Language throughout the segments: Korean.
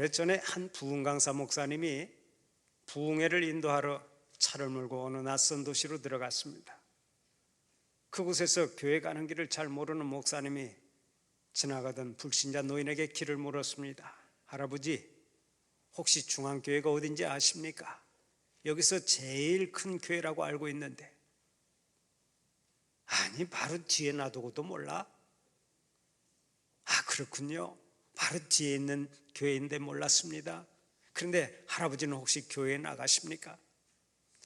오래전에 한 부흥 강사 목사님이 부흥회를 인도하러 차를 몰고 어느 낯선 도시로 들어갔습니다. 그곳에서 교회 가는 길을 잘 모르는 목사님이 지나가던 불신자 노인에게 길을 물었습니다. 할아버지, 혹시 중앙교회가 어딘지 아십니까? 여기서 제일 큰 교회라고 알고 있는데. 아니, 바로 뒤에 놔두고도 몰라? 아, 그렇군요. 바로 뒤에 있는 교회인데 몰랐습니다. 그런데 할아버지는 혹시 교회에 나가십니까?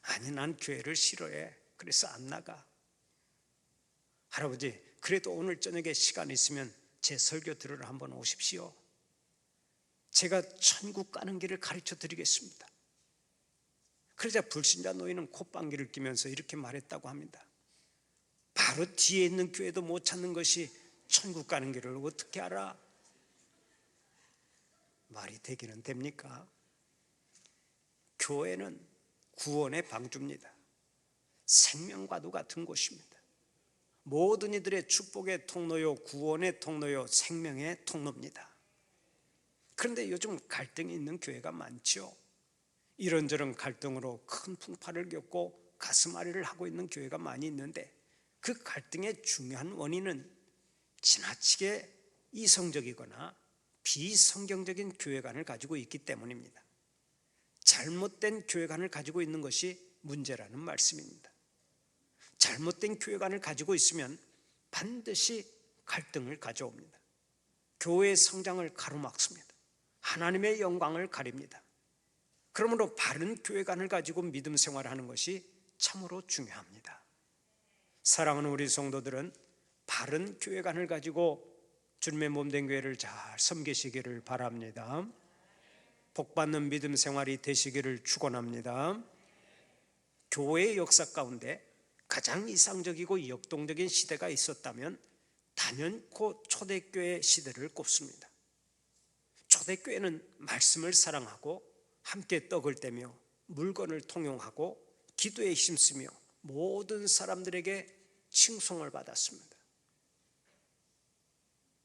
아니, 난 교회를 싫어해. 그래서 안 나가. 할아버지, 그래도 오늘 저녁에 시간 있으면 제 설교 들으러 한번 오십시오. 제가 천국 가는 길을 가르쳐 드리겠습니다. 그러자 불신자 노인은 콧방귀를 뀌면서 이렇게 말했다고 합니다. 바로 뒤에 있는 교회도 못 찾는 것이 천국 가는 길을 어떻게 알아? 말이 되기는 됩니까? 교회는 구원의 방주입니다. 생명과도 같은 곳입니다. 모든 이들의 축복의 통로요, 구원의 통로요, 생명의 통로입니다. 그런데 요즘 갈등이 있는 교회가 많죠. 이런저런 갈등으로 큰 풍파를 겪고 가슴앓이를 하고 있는 교회가 많이 있는데, 그 갈등의 중요한 원인은 지나치게 이성적이거나 비성경적인 교회관을 가지고 있기 때문입니다. 잘못된 교회관을 가지고 있는 것이 문제라는 말씀입니다. 잘못된 교회관을 가지고 있으면 반드시 갈등을 가져옵니다. 교회의 성장을 가로막습니다. 하나님의 영광을 가립니다. 그러므로 바른 교회관을 가지고 믿음 생활하는 것이 참으로 중요합니다. 사랑하는 우리 성도들은 바른 교회관을 가지고 주님의 몸된 교회를 잘 섬기시기를 바랍니다. 복받는 믿음 생활이 되시기를 축원합니다. 교회의 역사 가운데 가장 이상적이고 역동적인 시대가 있었다면 단연코 초대교회 시대를 꼽습니다. 초대교회는 말씀을 사랑하고 함께 떡을 떼며 물건을 통용하고 기도에 힘쓰며 모든 사람들에게 칭송을 받았습니다.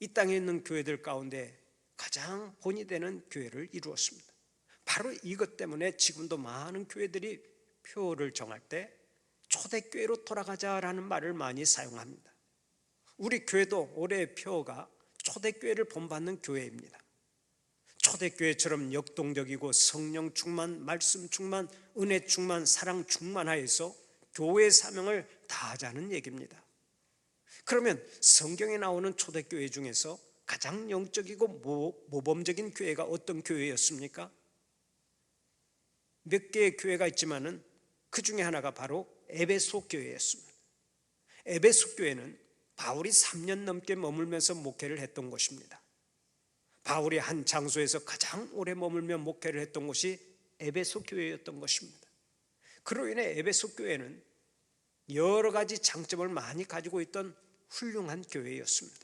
이 땅에 있는 교회들 가운데 가장 본이 되는 교회를 이루었습니다. 바로 이것 때문에 지금도 많은 교회들이 표를 정할 때 초대교회로 돌아가자라는 말을 많이 사용합니다. 우리 교회도 올해의 표어가 초대교회를 본받는 교회입니다. 초대교회처럼 역동적이고 성령 충만, 말씀 충만, 은혜 충만, 사랑 충만하여서 교회의 사명을 다하자는 얘기입니다. 그러면 성경에 나오는 초대교회 중에서 가장 영적이고 모범적인 교회가 어떤 교회였습니까? 몇 개의 교회가 있지만은 그 중에 하나가 바로 에베소 교회였습니다. 에베소 교회는 바울이 3년 넘게 머물면서 목회를 했던 곳입니다. 바울이 한 장소에서 가장 오래 머물며 목회를 했던 곳이 에베소 교회였던 것입니다. 그로 인해 에베소 교회는 여러 가지 장점을 많이 가지고 있던 훌륭한 교회였습니다.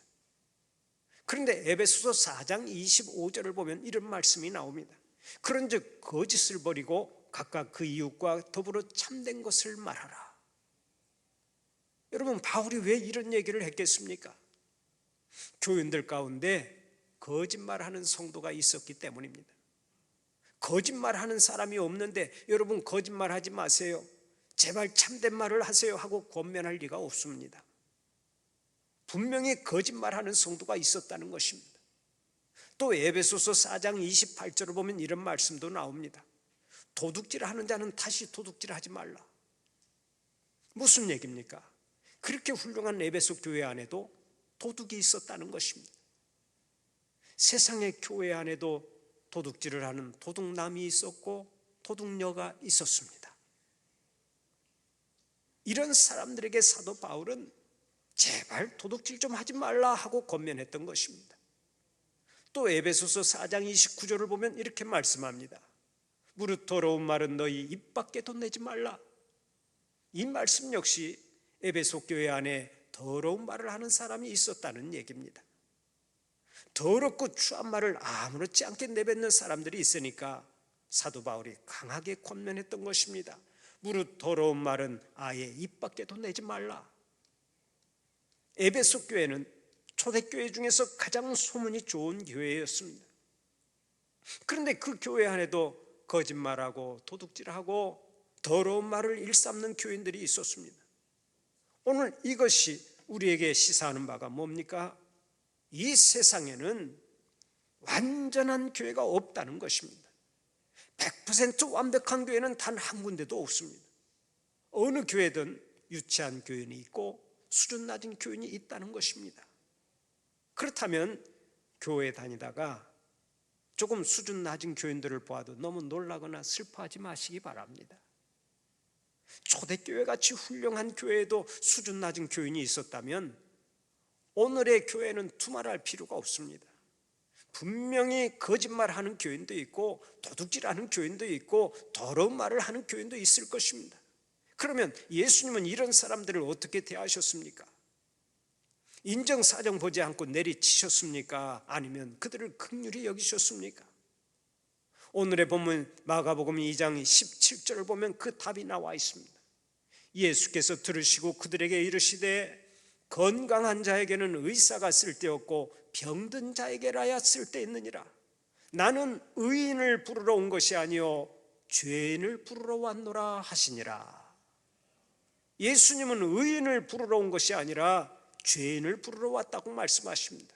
그런데 에베소서 4장 25절을 보면 이런 말씀이 나옵니다. 그런즉 거짓을 버리고 각각 그 이웃과 더불어 참된 것을 말하라. 여러분, 바울이 왜 이런 얘기를 했겠습니까? 교인들 가운데 거짓말하는 성도가 있었기 때문입니다. 거짓말하는 사람이 없는데 여러분, 거짓말하지 마세요, 제발 참된 말을 하세요 하고 권면할 리가 없습니다. 분명히 거짓말하는 성도가 있었다는 것입니다. 또 에베소서 4장 28절을 보면 이런 말씀도 나옵니다. 도둑질하는 자는 다시 도둑질하지 말라. 무슨 얘기입니까? 그렇게 훌륭한 에베소 교회 안에도 도둑이 있었다는 것입니다. 세상의 교회 안에도 도둑질을 하는 도둑남이 있었고 도둑녀가 있었습니다. 이런 사람들에게 사도 바울은 제발 도둑질 좀 하지 말라 하고 권면했던 것입니다. 또 에베소서 4장 29절을 보면 이렇게 말씀합니다. 무릇 더러운 말은 너희 입 밖에도 내지 말라. 이 말씀 역시 에베소 교회 안에 더러운 말을 하는 사람이 있었다는 얘기입니다. 더럽고 추한 말을 아무렇지 않게 내뱉는 사람들이 있으니까 사도 바울이 강하게 권면했던 것입니다. 무릇 더러운 말은 아예 입 밖에도 내지 말라. 에베소 교회는 초대교회 중에서 가장 소문이 좋은 교회였습니다. 그런데 그 교회 안에도 거짓말하고 도둑질하고 더러운 말을 일삼는 교인들이 있었습니다. 오늘 이것이 우리에게 시사하는 바가 뭡니까? 이 세상에는 완전한 교회가 없다는 것입니다. 100% 완벽한 교회는 단 한 군데도 없습니다. 어느 교회든 유치한 교인이 있고 수준 낮은 교인이 있다는 것입니다. 그렇다면 교회 다니다가 조금 수준 낮은 교인들을 보아도 너무 놀라거나 슬퍼하지 마시기 바랍니다. 초대교회 같이 훌륭한 교회에도 수준 낮은 교인이 있었다면 오늘의 교회는 두말할 필요가 없습니다. 분명히 거짓말하는 교인도 있고 도둑질하는 교인도 있고 더러운 말을 하는 교인도 있을 것입니다. 그러면 예수님은 이런 사람들을 어떻게 대하셨습니까? 인정사정 보지 않고 내리치셨습니까? 아니면 그들을 긍휼히 여기셨습니까? 오늘의 본문 마가복음 2장 17절을 보면 그 답이 나와 있습니다. 예수께서 들으시고 그들에게 이르시되 건강한 자에게는 의사가 쓸데없고 병든 자에게라야 쓸데있느니라. 나는 의인을 부르러 온 것이 아니요 죄인을 부르러 왔노라 하시니라. 예수님은 의인을 부르러 온 것이 아니라 죄인을 부르러 왔다고 말씀하십니다.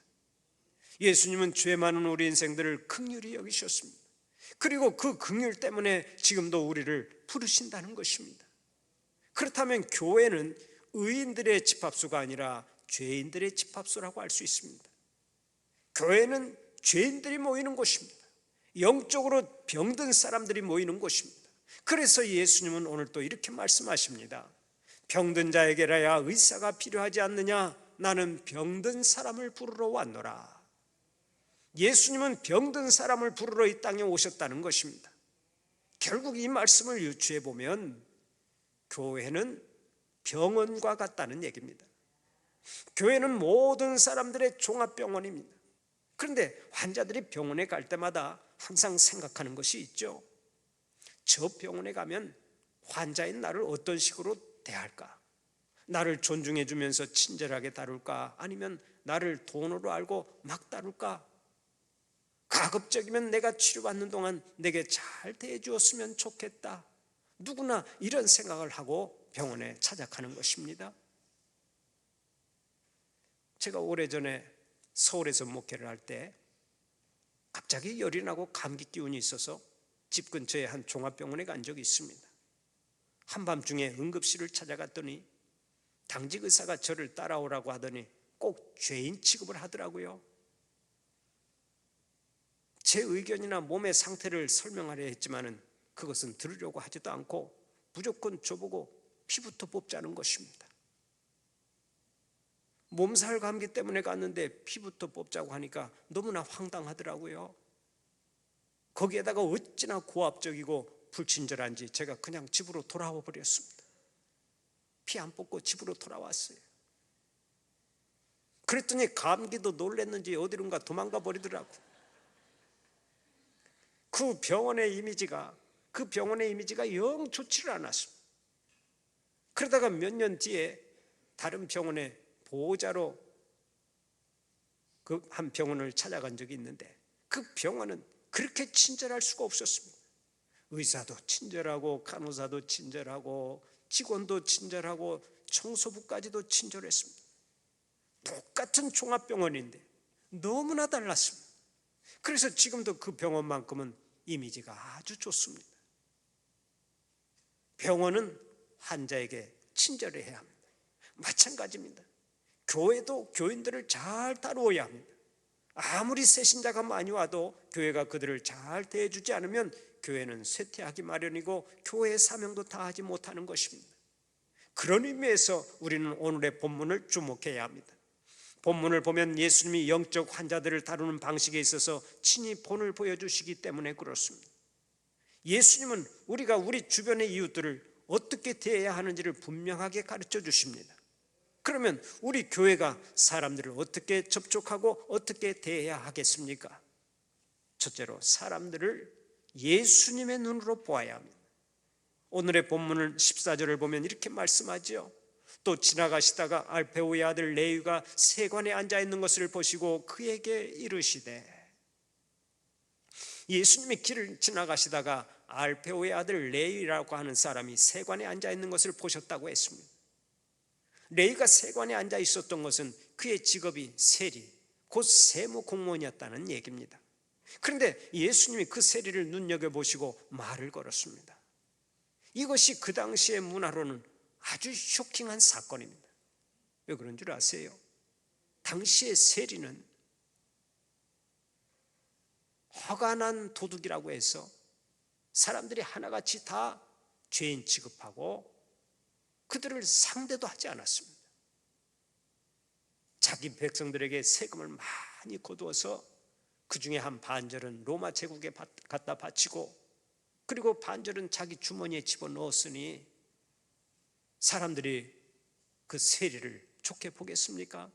예수님은 죄 많은 우리 인생들을 긍휼히 여기셨습니다. 그리고 그 긍휼 때문에 지금도 우리를 부르신다는 것입니다. 그렇다면 교회는 의인들의 집합소가 아니라 죄인들의 집합소라고 할 수 있습니다. 교회는 죄인들이 모이는 곳입니다. 영적으로 병든 사람들이 모이는 곳입니다. 그래서 예수님은 오늘 또 이렇게 말씀하십니다. 병든 자에게라야 의사가 필요하지 않느냐? 나는 병든 사람을 부르러 왔노라. 예수님은 병든 사람을 부르러 이 땅에 오셨다는 것입니다. 결국 이 말씀을 유추해 보면 교회는 병원과 같다는 얘기입니다. 교회는 모든 사람들의 종합병원입니다. 그런데 환자들이 병원에 갈 때마다 항상 생각하는 것이 있죠. 저 병원에 가면 환자인 나를 어떤 식으로 대할까? 나를 존중해 주면서 친절하게 다룰까? 아니면 나를 돈으로 알고 막 다룰까? 가급적이면 내가 치료받는 동안 내게 잘 대해주었으면 좋겠다. 누구나 이런 생각을 하고 병원에 찾아가는 것입니다. 제가 오래전에 서울에서 목회를 할 때 갑자기 열이 나고 감기 기운이 있어서 집 근처에 한 종합병원에 간 적이 있습니다. 한밤중에 응급실을 찾아갔더니 당직 의사가 저를 따라오라고 하더니 꼭 죄인 취급을 하더라고요. 제 의견이나 몸의 상태를 설명하려 했지만은 그것은 들으려고 하지도 않고 무조건 저보고 피부터 뽑자는 것입니다. 몸살 감기 때문에 갔는데 피부터 뽑자고 하니까 너무나 황당하더라고요. 거기에다가 어찌나 고압적이고 불친절한지 제가 그냥 집으로 돌아와 버렸습니다. 피 안 뽑고 집으로 돌아왔어요. 그랬더니 감기도 놀랬는지 어디론가 도망가 버리더라고. 그 병원의 이미지가 영 좋지를 않았습니다. 그러다가 몇 년 뒤에 다른 병원에 보호자로 그 한 병원을 찾아간 적이 있는데 그 병원은 그렇게 친절할 수가 없었습니다. 의사도 친절하고 간호사도 친절하고 직원도 친절하고 청소부까지도 친절했습니다. 똑같은 종합병원인데 너무나 달랐습니다. 그래서 지금도 그 병원만큼은 이미지가 아주 좋습니다. 병원은 환자에게 친절해야 합니다. 마찬가지입니다. 교회도 교인들을 잘 다루어야 합니다. 아무리 새신자가 많이 와도 교회가 그들을 잘 대해주지 않으면 교회는 쇠퇴하기 마련이고 교회의 사명도 다하지 못하는 것입니다. 그런 의미에서 우리는 오늘의 본문을 주목해야 합니다. 본문을 보면 예수님이 영적 환자들을 다루는 방식에 있어서 친히 본을 보여주시기 때문에 그렇습니다. 예수님은 우리가 우리 주변의 이웃들을 어떻게 대해야 하는지를 분명하게 가르쳐 주십니다. 그러면 우리 교회가 사람들을 어떻게 접촉하고 어떻게 대해야 하겠습니까? 첫째로 사람들을 예수님의 눈으로 보아야 합니다. 오늘의 본문을 14절을 보면 이렇게 말씀하지요. 또 지나가시다가 알페오의 아들 레위가 세관에 앉아 있는 것을 보시고 그에게 이르시되, 예수님이 길을 지나가시다가 알페오의 아들 레위라고 하는 사람이 세관에 앉아 있는 것을 보셨다고 했습니다. 레위가 세관에 앉아 있었던 것은 그의 직업이 세리, 곧 세무 공무원이었다는 얘기입니다. 그런데 예수님이 그 세리를 눈여겨보시고 말을 걸었습니다. 이것이 그 당시의 문화로는 아주 쇼킹한 사건입니다. 왜 그런 줄 아세요? 당시의 세리는 허가 난 도둑이라고 해서 사람들이 하나같이 다 죄인 취급하고 그들을 상대도 하지 않았습니다. 자기 백성들에게 세금을 많이 거두어서 그 중에 한 반절은 로마 제국에 갖다 바치고 그리고 반절은 자기 주머니에 집어넣었으니 사람들이 그 세리를 좋게 보겠습니까?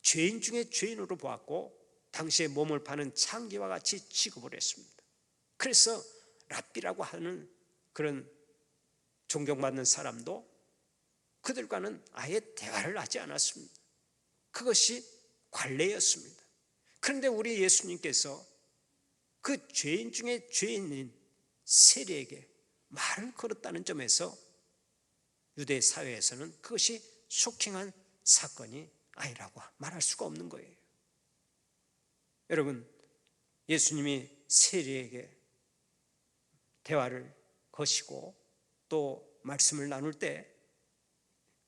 죄인 중에 죄인으로 보았고 당시에 몸을 파는 창기와 같이 취급을 했습니다. 그래서 랍비라고 하는 그런 존경받는 사람도 그들과는 아예 대화를 하지 않았습니다. 그것이 관례였습니다. 그런데 우리 예수님께서 그 죄인 중에 죄인인 세리에게 말을 걸었다는 점에서 유대 사회에서는 그것이 쇼킹한 사건이 아니라고 말할 수가 없는 거예요. 여러분, 예수님이 세리에게 대화를 거시고 또 말씀을 나눌 때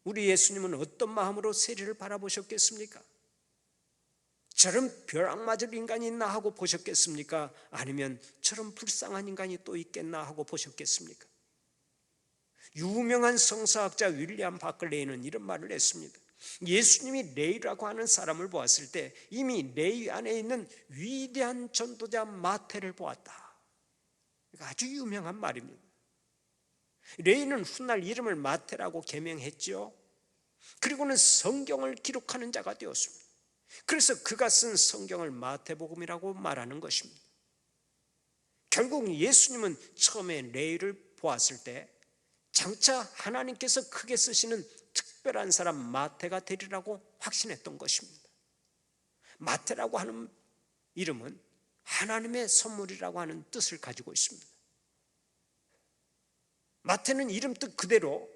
우리 예수님은 어떤 마음으로 세리를 바라보셨겠습니까? 저런 벼락 맞을 인간이 있나 하고 보셨겠습니까? 아니면 저런 불쌍한 인간이 또 있겠나 하고 보셨겠습니까? 유명한 성서학자 윌리엄 바클레이는 이런 말을 했습니다. 예수님이 레위라고 하는 사람을 보았을 때 이미 레위 안에 있는 위대한 전도자 마태를 보았다. 아주 유명한 말입니다. 레위는 훗날 이름을 마태라고 개명했죠. 그리고는 성경을 기록하는 자가 되었습니다. 그래서 그가 쓴 성경을 마태복음이라고 말하는 것입니다. 결국 예수님은 처음에 레위를 보았을 때 장차 하나님께서 크게 쓰시는 특별한 사람 마태가 되리라고 확신했던 것입니다. 마태라고 하는 이름은 하나님의 선물이라고 하는 뜻을 가지고 있습니다. 마태는 이름 뜻 그대로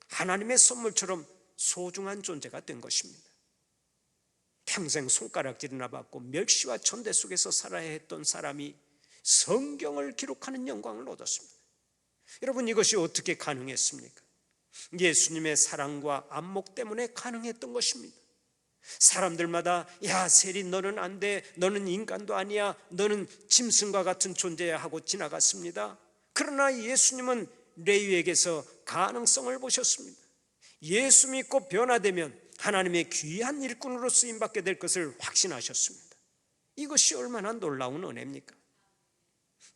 하나님의 선물처럼 소중한 존재가 된 것입니다. 평생 손가락질이나 받고 멸시와 천대 속에서 살아야 했던 사람이 성경을 기록하는 영광을 얻었습니다. 여러분, 이것이 어떻게 가능했습니까? 예수님의 사랑과 안목 때문에 가능했던 것입니다. 사람들마다 야 세리 너는 안 돼, 너는 인간도 아니야, 너는 짐승과 같은 존재야 하고 지나갔습니다. 그러나 예수님은 레위에게서 가능성을 보셨습니다. 예수 믿고 변화되면 하나님의 귀한 일꾼으로 쓰임받게 될 것을 확신하셨습니다. 이것이 얼마나 놀라운 은혜입니까?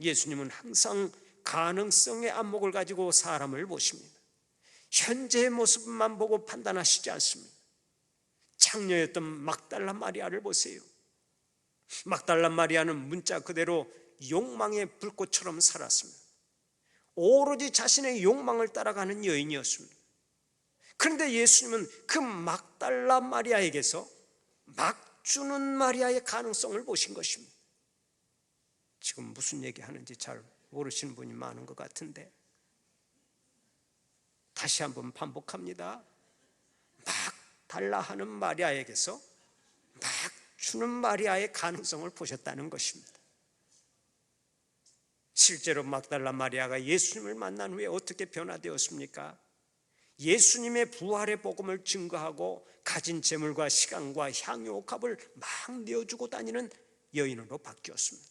예수님은 항상 가능성의 안목을 가지고 사람을 보십니다. 현재의 모습만 보고 판단하시지 않습니다. 창녀였던 막달라 마리아를 보세요. 막달라 마리아는 문자 그대로 욕망의 불꽃처럼 살았습니다. 오로지 자신의 욕망을 따라가는 여인이었습니다. 그런데 예수님은 그 막달라 마리아에게서 막 주는 마리아의 가능성을 보신 것입니다. 지금 무슨 얘기하는지 잘 모르시는 분이 많은 것 같은데 다시 한번 반복합니다. 막 달라 하는 마리아에게서 막 주는 마리아의 가능성을 보셨다는 것입니다. 실제로 막달라 마리아가 예수님을 만난 후에 어떻게 변화되었습니까? 예수님의 부활의 복음을 증거하고 가진 재물과 시간과 향유옥합을 막 내어주고 다니는 여인으로 바뀌었습니다.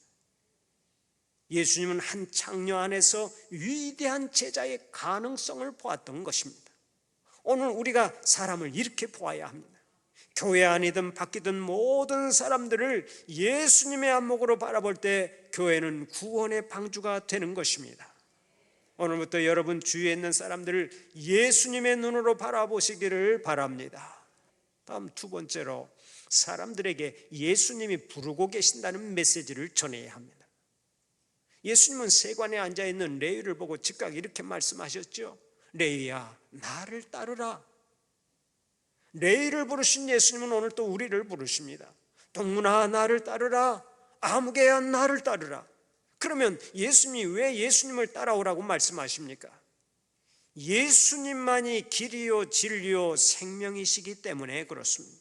예수님은 한 창녀 안에서 위대한 제자의 가능성을 보았던 것입니다. 오늘 우리가 사람을 이렇게 보아야 합니다. 교회 안이든 밖이든 모든 사람들을 예수님의 안목으로 바라볼 때 교회는 구원의 방주가 되는 것입니다. 오늘부터 여러분 주위에 있는 사람들을 예수님의 눈으로 바라보시기를 바랍니다. 다음 두 번째로 사람들에게 예수님이 부르고 계신다는 메시지를 전해야 합니다. 예수님은 세관에 앉아있는 레위를 보고 즉각 이렇게 말씀하셨죠. 레위야 나를 따르라. 레위를 부르신 예수님은 오늘 또 우리를 부르십니다. 동문아 나를 따르라. 아무개야 나를 따르라. 그러면 예수님이 왜 예수님을 따라오라고 말씀하십니까? 예수님만이 길이요 진리요 생명이시기 때문에 그렇습니다.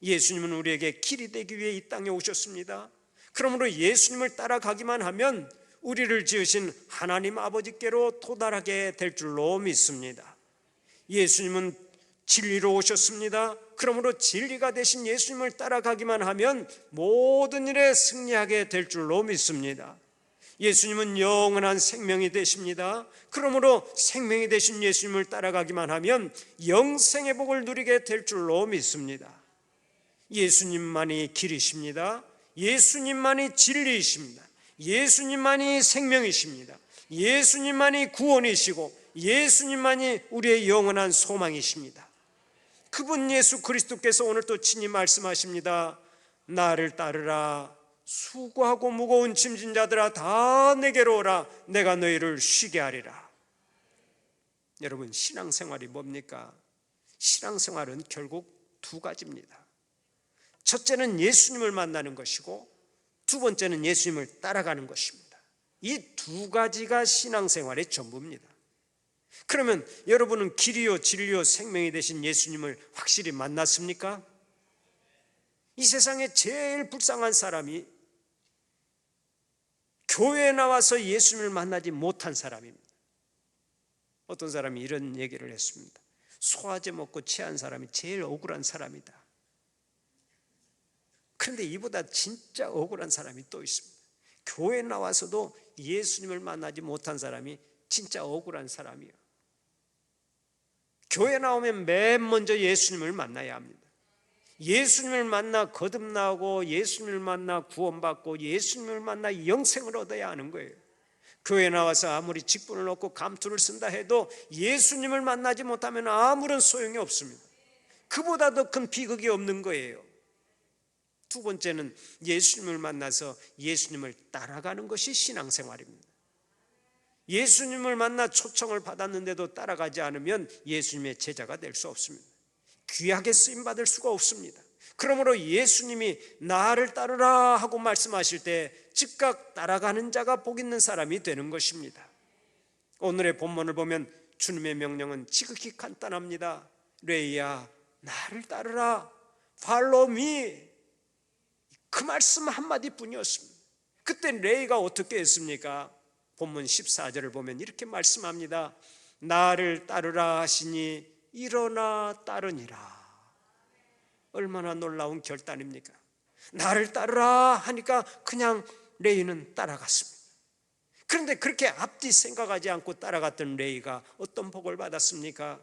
예수님은 우리에게 길이 되기 위해 이 땅에 오셨습니다. 그러므로 예수님을 따라가기만 하면 우리를 지으신 하나님 아버지께로 도달하게 될 줄로 믿습니다. 예수님은 진리로 오셨습니다. 그러므로 진리가 되신 예수님을 따라가기만 하면 모든 일에 승리하게 될 줄로 믿습니다. 예수님은 영원한 생명이 되십니다. 그러므로 생명이 되신 예수님을 따라가기만 하면 영생의 복을 누리게 될 줄로 믿습니다. 예수님만이 길이십니다. 예수님만이 진리이십니다. 예수님만이 생명이십니다. 예수님만이 구원이시고 예수님만이 우리의 영원한 소망이십니다. 그분 예수 그리스도께서 오늘 또 친히 말씀하십니다. 나를 따르라. 수고하고 무거운 짐진 자들아 다 내게로 오라. 내가 너희를 쉬게 하리라. 여러분, 신앙생활이 뭡니까? 신앙생활은 결국 두 가지입니다. 첫째는 예수님을 만나는 것이고 두 번째는 예수님을 따라가는 것입니다. 이 두 가지가 신앙생활의 전부입니다. 그러면 여러분은 길이요 진리요 생명이 되신 예수님을 확실히 만났습니까? 이 세상에 제일 불쌍한 사람이 교회에 나와서 예수님을 만나지 못한 사람입니다. 어떤 사람이 이런 얘기를 했습니다. 소화제 먹고 취한 사람이 제일 억울한 사람이다. 그런데 이보다 진짜 억울한 사람이 또 있습니다. 교회에 나와서도 예수님을 만나지 못한 사람이 진짜 억울한 사람이에요. 교회 나오면 맨 먼저 예수님을 만나야 합니다. 예수님을 만나 거듭나고 예수님을 만나 구원받고 예수님을 만나 영생을 얻어야 하는 거예요. 교회 나와서 아무리 직분을 얻고 감투를 쓴다 해도 예수님을 만나지 못하면 아무런 소용이 없습니다. 그보다 더 큰 비극이 없는 거예요. 두 번째는 예수님을 만나서 예수님을 따라가는 것이 신앙생활입니다. 예수님을 만나 초청을 받았는데도 따라가지 않으면 예수님의 제자가 될 수 없습니다. 귀하게 쓰임받을 수가 없습니다. 그러므로 예수님이 나를 따르라 하고 말씀하실 때 즉각 따라가는 자가 복 있는 사람이 되는 것입니다. 오늘의 본문을 보면 주님의 명령은 지극히 간단합니다. 레이야 나를 따르라. Follow me. 그 말씀 한마디뿐이었습니다. 그때 레이가 어떻게 했습니까? 본문 14절을 보면 이렇게 말씀합니다. 나를 따르라 하시니 일어나 따르니라. 얼마나 놀라운 결단입니까? 나를 따르라 하니까 그냥 레이는 따라갔습니다. 그런데 그렇게 앞뒤 생각하지 않고 따라갔던 레이가 어떤 복을 받았습니까?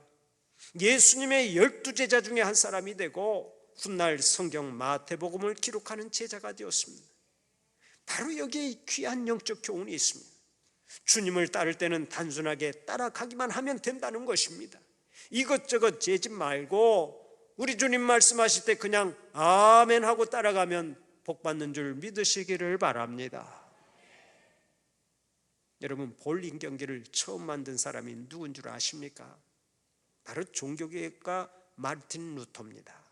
예수님의 12제자 중에 한 사람이 되고 훗날 성경 마태복음을 기록하는 제자가 되었습니다. 바로 여기에 귀한 영적 교훈이 있습니다. 주님을 따를 때는 단순하게 따라가기만 하면 된다는 것입니다. 이것저것 재지 말고 우리 주님 말씀하실 때 그냥 아멘 하고 따라가면 복 받는 줄 믿으시기를 바랍니다. 여러분, 볼링 경기를 처음 만든 사람이 누군 줄 아십니까? 바로 종교개혁가 마르틴 루터입니다.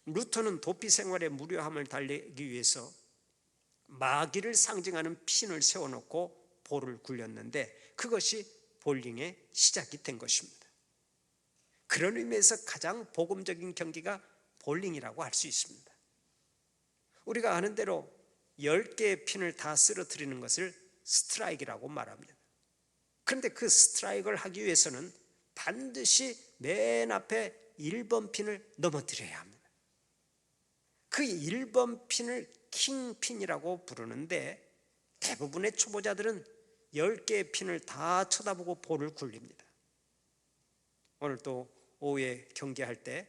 루터는 도피 생활의 무료함을 달래기 위해서 마귀를 상징하는 핀을 세워놓고 볼을 굴렸는데 그것이 볼링의 시작이 된 것입니다. 그런 의미에서 가장 복음적인 경기가 볼링이라고 할 수 있습니다. 우리가 아는 대로 10개의 핀을 다 쓰러뜨리는 것을 스트라이크라고 말합니다. 그런데 그 스트라이크를 하기 위해서는 반드시 맨 앞에 1번 핀을 넘어뜨려야 합니다. 그 1번 핀을 킹핀이라고 부르는데 대부분의 초보자들은 10개의 핀을 다 쳐다보고 볼을 굴립니다. 오늘 또 오후에 경기할 때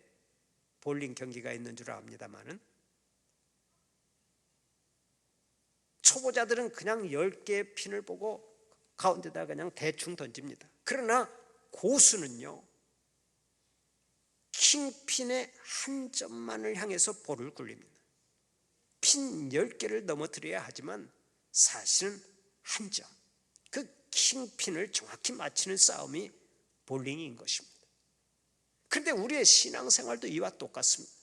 볼링 경기가 있는 줄 압니다만은 초보자들은 그냥 10개의 핀을 보고 가운데다 그냥 대충 던집니다. 그러나 고수는요, 킹핀의 한 점만을 향해서 볼을 굴립니다. 핀 10개를 넘어뜨려야 하지만 사실은 한 점, 그 킹핀을 정확히 맞히는 싸움이 볼링인 것입니다. 그런데 우리의 신앙생활도 이와 똑같습니다.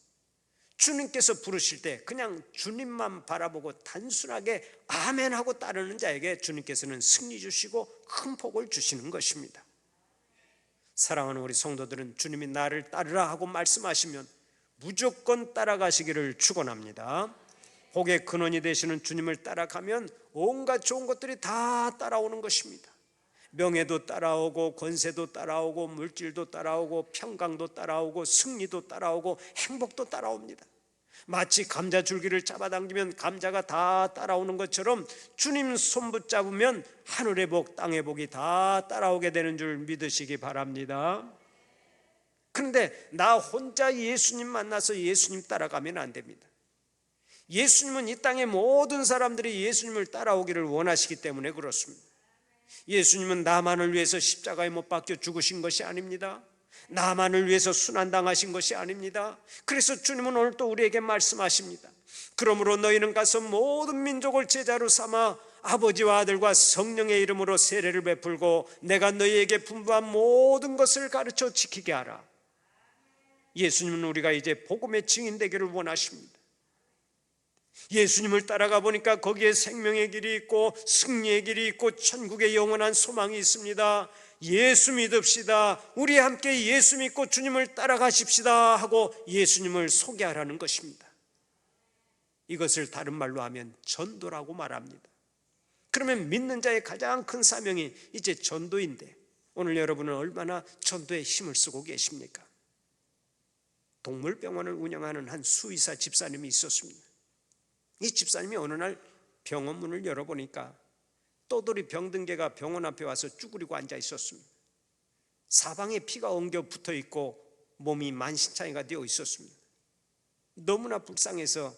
주님께서 부르실 때 그냥 주님만 바라보고 단순하게 아멘 하고 따르는 자에게 주님께서는 승리 주시고 큰 복을 주시는 것입니다. 사랑하는 우리 성도들은 주님이 나를 따르라 하고 말씀하시면 무조건 따라가시기를 축원합니다. 복의 근원이 되시는 주님을 따라가면 온갖 좋은 것들이 다 따라오는 것입니다. 명예도 따라오고 권세도 따라오고 물질도 따라오고 평강도 따라오고 승리도 따라오고 행복도 따라옵니다. 마치 감자 줄기를 잡아당기면 감자가 다 따라오는 것처럼 주님 손 붙잡으면 하늘의 복 땅의 복이 다 따라오게 되는 줄 믿으시기 바랍니다. 그런데 나 혼자 예수님 만나서 예수님 따라가면 안 됩니다. 예수님은 이 땅의 모든 사람들이 예수님을 따라오기를 원하시기 때문에 그렇습니다. 예수님은 나만을 위해서 십자가에 못 박혀 죽으신 것이 아닙니다. 나만을 위해서 순환당하신 것이 아닙니다. 그래서 주님은 오늘 또 우리에게 말씀하십니다. 그러므로 너희는 가서 모든 민족을 제자로 삼아 아버지와 아들과 성령의 이름으로 세례를 베풀고 내가 너희에게 분부한 모든 것을 가르쳐 지키게 하라. 예수님은 우리가 이제 복음의 증인 되기를 원하십니다. 예수님을 따라가 보니까 거기에 생명의 길이 있고 승리의 길이 있고 천국의 영원한 소망이 있습니다. 예수 믿읍시다. 우리 함께 예수 믿고 주님을 따라가십시다 하고 예수님을 소개하라는 것입니다. 이것을 다른 말로 하면 전도라고 말합니다. 그러면 믿는 자의 가장 큰 사명이 이제 전도인데 오늘 여러분은 얼마나 전도에 힘을 쓰고 계십니까? 동물병원을 운영하는 한 수의사 집사님이 있었습니다. 이 집사님이 어느 날 병원 문을 열어보니까 떠돌이 병든개가 병원 앞에 와서 쭈그리고 앉아 있었습니다. 사방에 피가 엉겨 붙어 있고 몸이 만신창이가 되어 있었습니다. 너무나 불쌍해서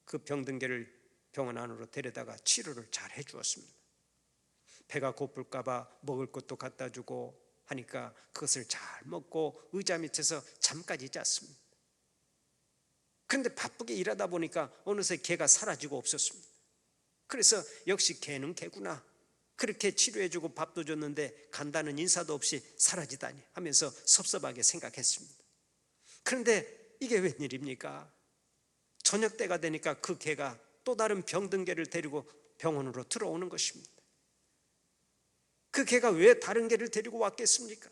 그 병든개를 병원 안으로 데려다가 치료를 잘 해주었습니다. 배가 고플까 봐 먹을 것도 갖다 주고 하니까 그것을 잘 먹고 의자 밑에서 잠까지 잤습니다. 그런데 바쁘게 일하다 보니까 어느새 개가 사라지고 없었습니다. 그래서 역시 개는 개구나, 그렇게 치료해주고 밥도 줬는데 간다는 인사도 없이 사라지다니 하면서 섭섭하게 생각했습니다. 그런데 이게 웬일입니까? 저녁 때가 되니까 그 개가 또 다른 병든 개를 데리고 병원으로 들어오는 것입니다. 그 개가 왜 다른 개를 데리고 왔겠습니까?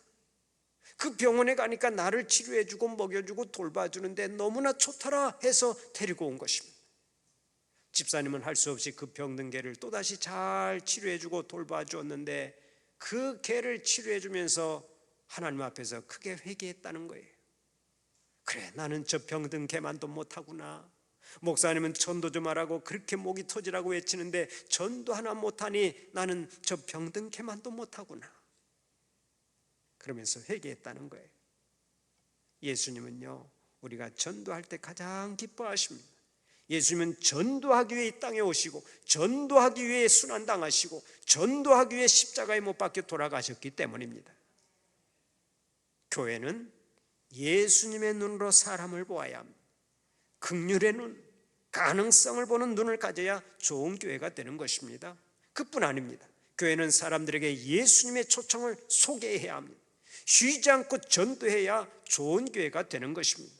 그 병원에 가니까 나를 치료해주고 먹여주고 돌봐주는데 너무나 좋더라 해서 데리고 온 것입니다. 집사님은 할 수 없이 그 병든 개를 또다시 잘 치료해주고 돌봐주었는데 그 개를 치료해주면서 하나님 앞에서 크게 회개했다는 거예요. 그래, 나는 저 병든 개만도 못하구나. 목사님은 전도 좀 하라고 그렇게 목이 터지라고 외치는데 전도 하나 못하니 나는 저 병든 개만도 못하구나. 그러면서 회개했다는 거예요. 예수님은요, 우리가 전도할 때 가장 기뻐하십니다. 예수님은 전도하기 위해 이 땅에 오시고 전도하기 위해 순환당하시고 전도하기 위해 십자가에 못 박혀 돌아가셨기 때문입니다. 교회는 예수님의 눈으로 사람을 보아야 합니다. 긍휼의 눈, 가능성을 보는 눈을 가져야 좋은 교회가 되는 것입니다. 그뿐 아닙니다. 교회는 사람들에게 예수님의 초청을 소개해야 합니다. 쉬지 않고 전도해야 좋은 교회가 되는 것입니다.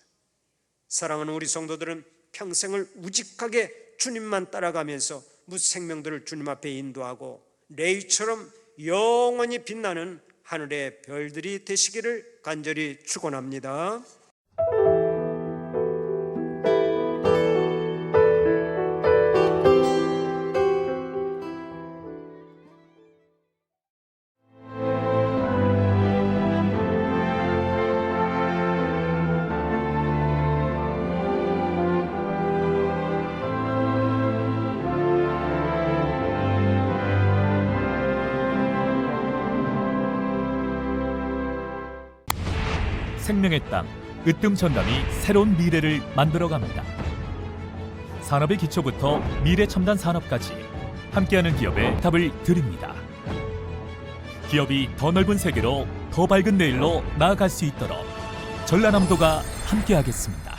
사랑하는 우리 성도들은 평생을 우직하게 주님만 따라가면서 무생명들을 주님 앞에 인도하고 레이처럼 영원히 빛나는 하늘의 별들이 되시기를 간절히 축원합니다. 생명의 땅 으뜸 전담이 새로운 미래를 만들어갑니다. 산업의 기초부터 미래 첨단 산업까지 함께하는 기업에 답을 드립니다. 기업이 더 넓은 세계로 더 밝은 내일로 나아갈 수 있도록 전라남도가 함께하겠습니다.